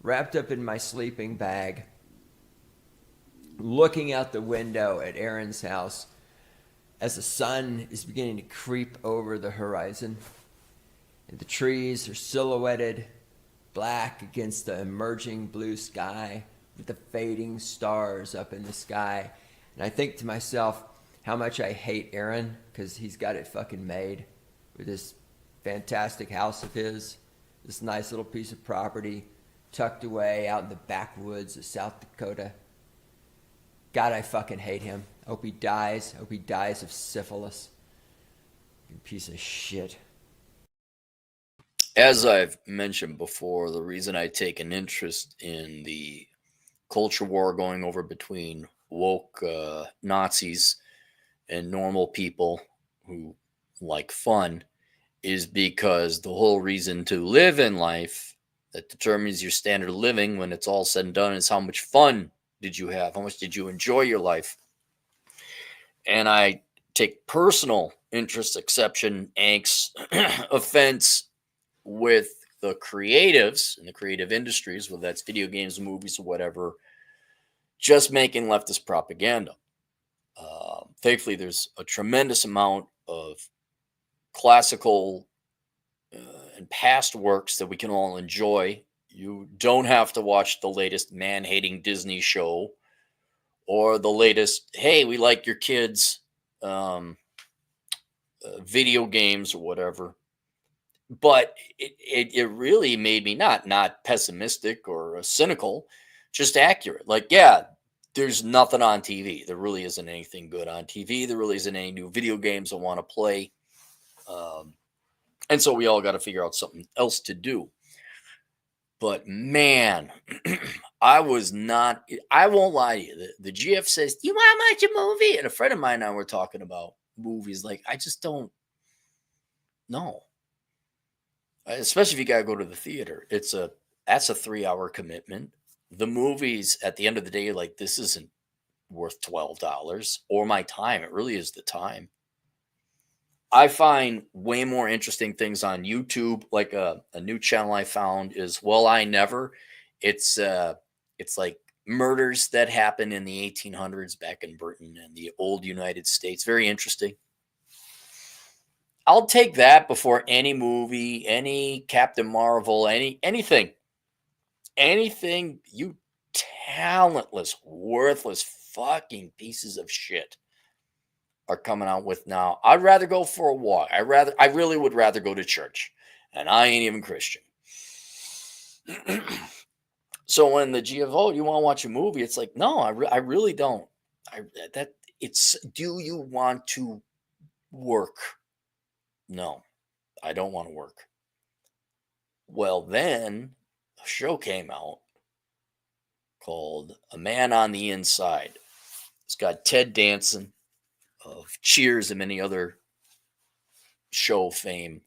wrapped up in my sleeping bag, looking out the window at Aaron's house as the sun is beginning to creep over the horizon. And the trees are silhouetted black against the emerging blue sky with the fading stars up in the sky. And I think to myself how much I hate Aaron because he's got it fucking made with this fantastic house of his, this nice little piece of property tucked away out in the backwoods of South Dakota. God, I fucking hate him. I hope he dies. I hope he dies of syphilis. You piece of shit. As I've mentioned before, the reason I take an interest in the culture war going over between woke Nazis and normal people who like fun is because the whole reason to live in life that determines your standard of living when it's all said and done is how much fun did you have? How much did you enjoy your life? And I take personal interest, exception, angst, offense with the creatives in the creative industries, whether that's video games, movies, or whatever, just making leftist propaganda. Thankfully, there's a tremendous amount of classical uh, and past works that we can all enjoy. You don't have to watch the latest man hating Disney show or the latest, hey, we like your kids' um, video games or whatever. But it really made me not pessimistic or cynical, just accurate. Like, yeah, there's nothing on TV. There really isn't anything good on TV. There really isn't any new video games I want to play. Um, and so we all got to figure out something else to do. But man, I was not. I won't lie to you. The GF says, "Do you want to watch a movie?" And a friend of mine and I were talking about movies. Like, I just don't know. Especially if you gotta go to the theater. That's a 3 hour commitment. The movies at the end of the day, like this isn't worth $12 or my time. It really is the time. I find way more interesting things on YouTube. Like a new channel I found is Well I Never. It's it's like murders that happened in the 1800s back in Britain and the old United States. Very interesting. I'll take that before any movie, any Captain Marvel, anything. Anything you talentless, worthless fucking pieces of shit are coming out with now. I'd rather go for a walk. I really would rather go to church. And I ain't even Christian. So when the GFO, you want to watch a movie? It's like, no, I really don't. I that it's do you want to work? No, I don't want to work. Well, then a show came out called A Man on the Inside. It's got Ted Danson of Cheers and many other show fame.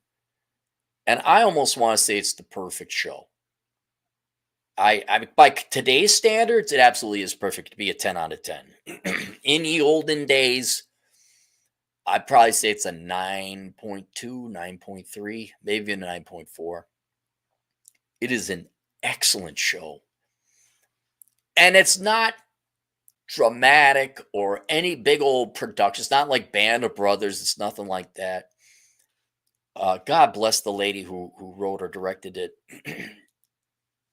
And I almost want to say it's the perfect show. I by today's standards, it absolutely is perfect to be a 10 out of 10. In the olden days, I'd probably say it's a 9.2, 9.3, maybe a 9.4. It is an excellent show. And it's not dramatic or any big old production. It's not like Band of Brothers. It's nothing like that. God bless the lady who wrote or directed it.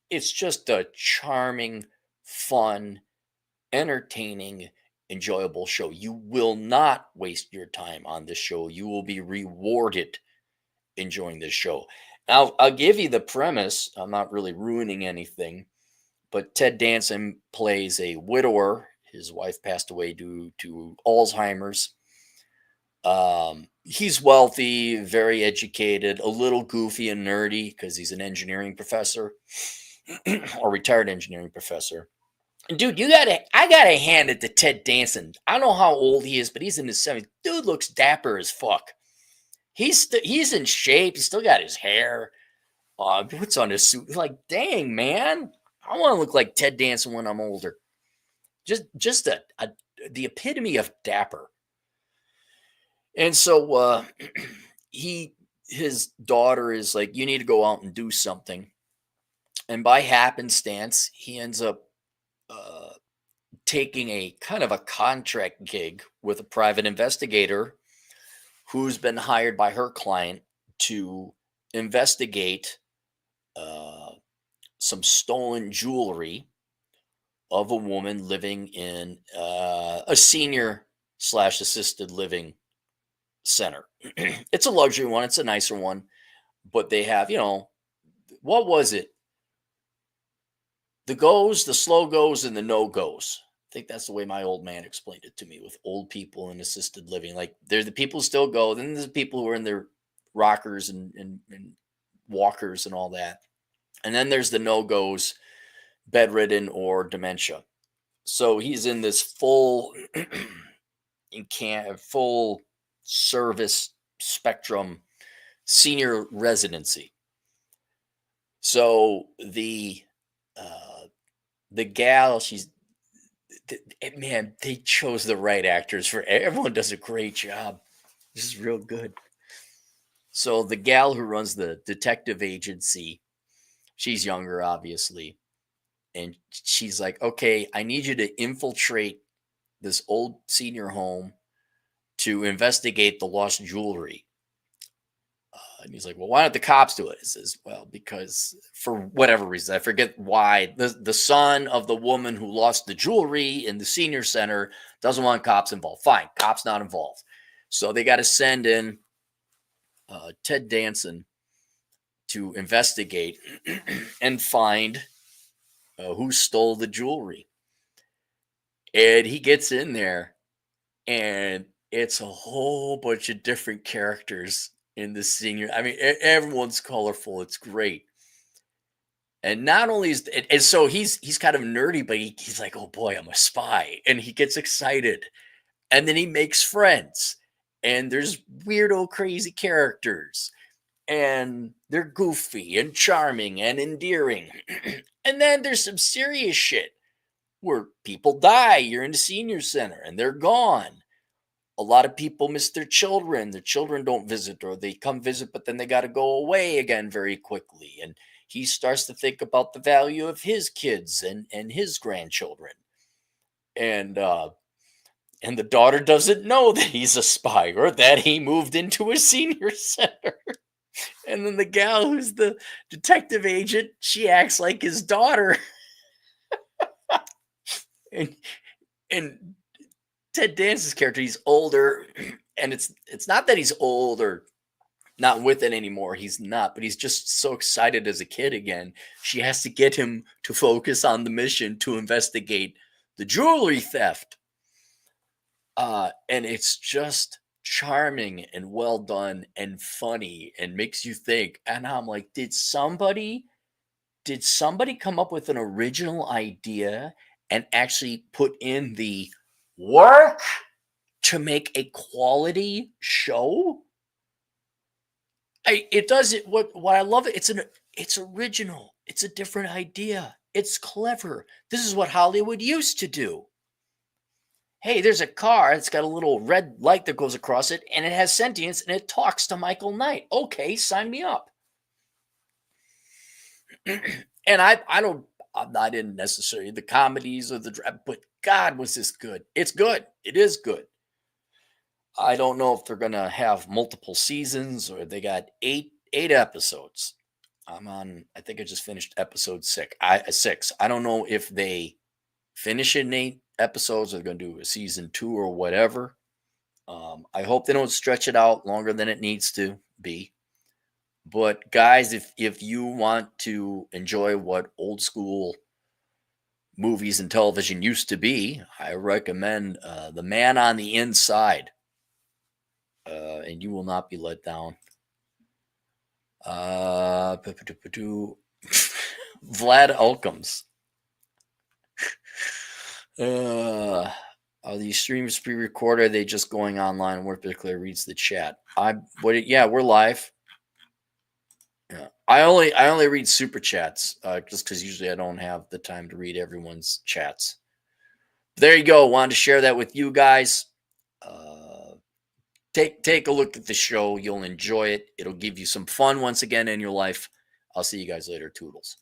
It's just a charming, fun, entertaining, enjoyable show. You will not waste your time on this show. You will be rewarded enjoying this show. Now, I'll give you the premise. I'm not really ruining anything, but Ted Danson plays a widower. His wife passed away due to Alzheimer's. He's wealthy, very educated, a little goofy and nerdy because he's an engineering professor or retired engineering professor. And dude, I gotta hand it to Ted Danson. I don't know how old he is, but he's in his 70s. Dude looks dapper as fuck. He's in shape. He's still got his hair. Puts on his suit. Like, dang man, I want to look like Ted Danson when I'm older. Just the epitome of dapper. And so he his daughter is like, you need to go out and do something. And by happenstance, he ends up uh, taking a kind of a contract gig with a private investigator who's been hired by her client to investigate uh, some stolen jewelry of a woman living in a senior slash assisted living center. It's a luxury one, it's a nicer one, but they have, what was it? The goes, the slow goes, and the no goes. I think that's the way my old man explained it to me with old people in assisted living. Like there's the people who still go, then there's the people who are in their rockers and walkers and all that. And then there's the no goes, bedridden or dementia. So he's in this full full service spectrum senior residency. So the gal, man, they chose the right actors for everyone. Does a great job. This is real good. So the gal who runs the detective agency, she's younger, obviously, and she's like, "Okay, I need you to infiltrate this old senior home to investigate the lost jewelry." And he's like, "Well, why don't the cops do it?" He says, "Well, because for whatever reason, I forget why, the son of the woman who lost the jewelry in the senior center doesn't want cops involved. Fine, cops not involved. So they got to send in Ted Danson to investigate and find who stole the jewelry." And he gets in there, and it's a whole bunch of different characters in the senior. I mean, everyone's colorful. It's great. And not only is and so he's kind of nerdy, but he's like, "Oh boy, I'm a spy," and he gets excited, and then he makes friends, and there's weirdo, crazy characters, and they're goofy and charming and endearing, and then there's some serious shit where people die. You're in the senior center, and they're gone. A lot of people miss their children. Their children don't visit, or they come visit, but then they got to go away again very quickly. And he starts to think about the value of his kids and his grandchildren. And the daughter doesn't know that he's a spy or that he moved into a senior center. And then the gal who's the detective agent, she acts like his daughter. and and Ted Danson's character, he's older, and it's not that he's old or not with it anymore. He's not, but he's just so excited as a kid again. She has to get him to focus on the mission to investigate the jewelry theft. And it's just charming and well done and funny and makes you think. And I'm like, did somebody come up with an original idea and actually put in the work to make a quality show? It does it. What I love it. It's original. It's a different idea. It's clever. This is what Hollywood used to do. Hey, there's a car. It's got a little red light that goes across it, and it has sentience, and it talks to Michael Knight. Okay, sign me up. And I'm not in necessarily the comedies or but God, was this good? It's good. It is good. I don't know if they're gonna have multiple seasons or they got eight episodes. I think I just finished episode 6. I don't know if they finish it in 8 episodes or they're gonna do a season 2 or whatever. I hope they don't stretch it out longer than it needs to be. But guys, if you want to enjoy what old school movies and television used to be, I recommend The Man on the Inside. And you will not be let down. Vlad Elkins. Are these streams pre-recorded? Are they just going online where particularly reads the chat? We're live. Yeah. I only read super chats just because usually I don't have the time to read everyone's chats. But there you go. Wanted to share that with you guys. Take a look at the show. You'll enjoy it. It'll give you some fun once again in your life. I'll see you guys later. Toodles.